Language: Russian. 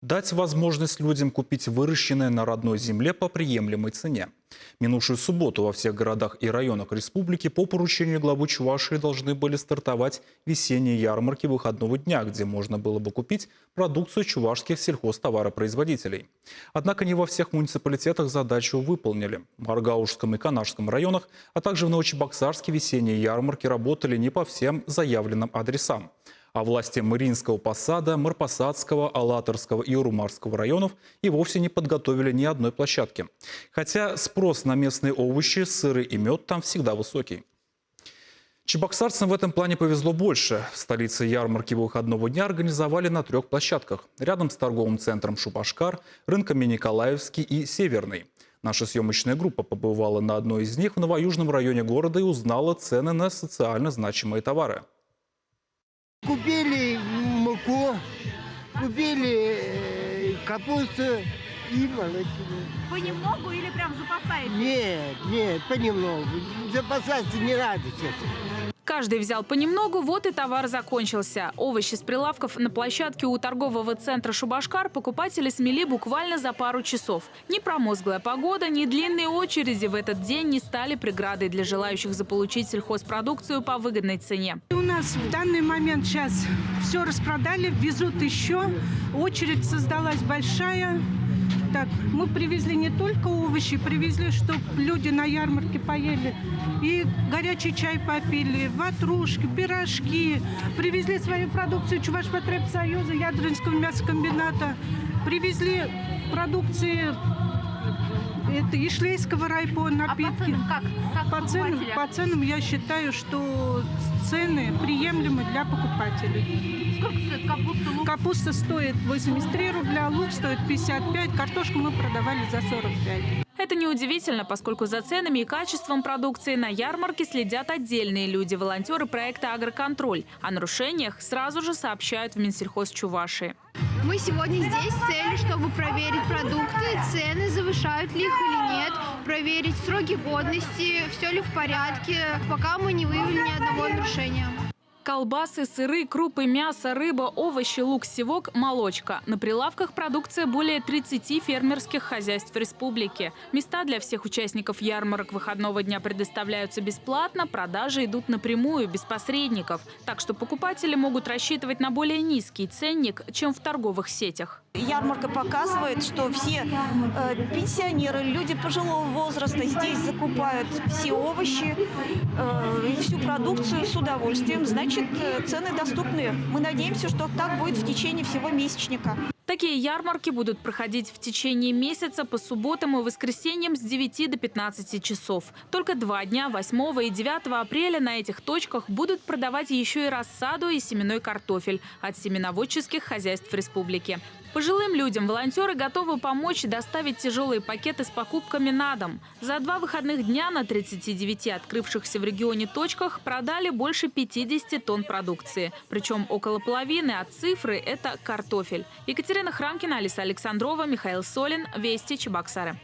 Дать возможность людям купить выращенное на родной земле по приемлемой цене. Минувшую субботу во всех городах и районах республики по поручению главы Чувашии должны были стартовать весенние ярмарки выходного дня, где можно было бы купить продукцию чувашских сельхозтоваропроизводителей. Однако не во всех муниципалитетах задачу выполнили. В Маргаушском и Канашском районах, а также в Новочебоксарске весенние ярмарки работали не по всем заявленным адресам. А власти Мариинского посада, Марпосадского, Алатырского и Урумарского районов и вовсе не подготовили ни одной площадки. Хотя спрос на местные овощи, сыры и мед там всегда высокий. Чебоксарцам в этом плане повезло больше. В столице ярмарки выходного дня организовали на 3 площадках. Рядом с торговым центром Шупашкар, рынками Николаевский и Северный. Наша съемочная группа побывала на одной из них в новоюжном районе города и узнала цены на социально значимые товары. Купили муку, купили капусту и молочину. Понемногу или прям запасаете? Нет, понемногу. Запасаться не надо сейчас. Каждый взял понемногу, вот и товар закончился. Овощи с прилавков на площадке у торгового центра Шупашкар покупатели смели буквально за пару часов. Ни промозглая погода, ни длинные очереди в этот день не стали преградой для желающих заполучить сельхозпродукцию по выгодной цене. У нас в данный момент сейчас все распродали, везут еще. Очередь создалась большая. Так, мы привезли не только овощи, привезли, чтобы люди на ярмарке поели. И горячий чай попили, ватрушки, пирожки. Привезли свою продукцию Чувашпотребсоюза, Ядринского мясокомбината. Привезли продукции Ишлейского райпо, напитки. По ценам как? По ценам я считаю, что цены приемлемы для покупателей. Сколько стоит капуста, лук? Капуста стоит 83 рубля, лук стоит 55, картошку мы продавали за 45. Это неудивительно, поскольку за ценами и качеством продукции на ярмарке следят отдельные люди, волонтеры проекта «Агроконтроль». О нарушениях сразу же сообщают в Минсельхоз Чувашии. Мы сегодня здесь с целью, чтобы проверить продукты, цены, завышают ли их или нет, проверить сроки годности, все ли в порядке, пока мы не выявили ни одного нарушения. Колбасы, сыры, крупы, мясо, рыба, овощи, лук, севок, молочка. На прилавках продукция более 30 фермерских хозяйств республики. Места для всех участников ярмарок выходного дня предоставляются бесплатно, продажи идут напрямую, без посредников. Так что покупатели могут рассчитывать на более низкий ценник, чем в торговых сетях. Ярмарка показывает, что все пенсионеры, люди пожилого возраста здесь закупают все овощи и всю продукцию с удовольствием. Значит, цены доступны. Мы надеемся, что так будет в течение всего месячника. Такие ярмарки будут проходить в течение месяца по субботам и воскресеньям с 9 до 15 часов. Только 2 дня, 8 и 9 апреля, на этих точках будут продавать еще и рассаду и семенной картофель от семеноводческих хозяйств республики. Пожилым людям волонтеры готовы помочь доставить тяжелые пакеты с покупками на дом. За 2 выходных дня на 39 открывшихся в регионе точках продали больше 50 тонн продукции. Причем около половины от цифры – это картофель. Екатерина Храмкина, Алиса Александрова, Михаил Солин. Вести, Чебоксары.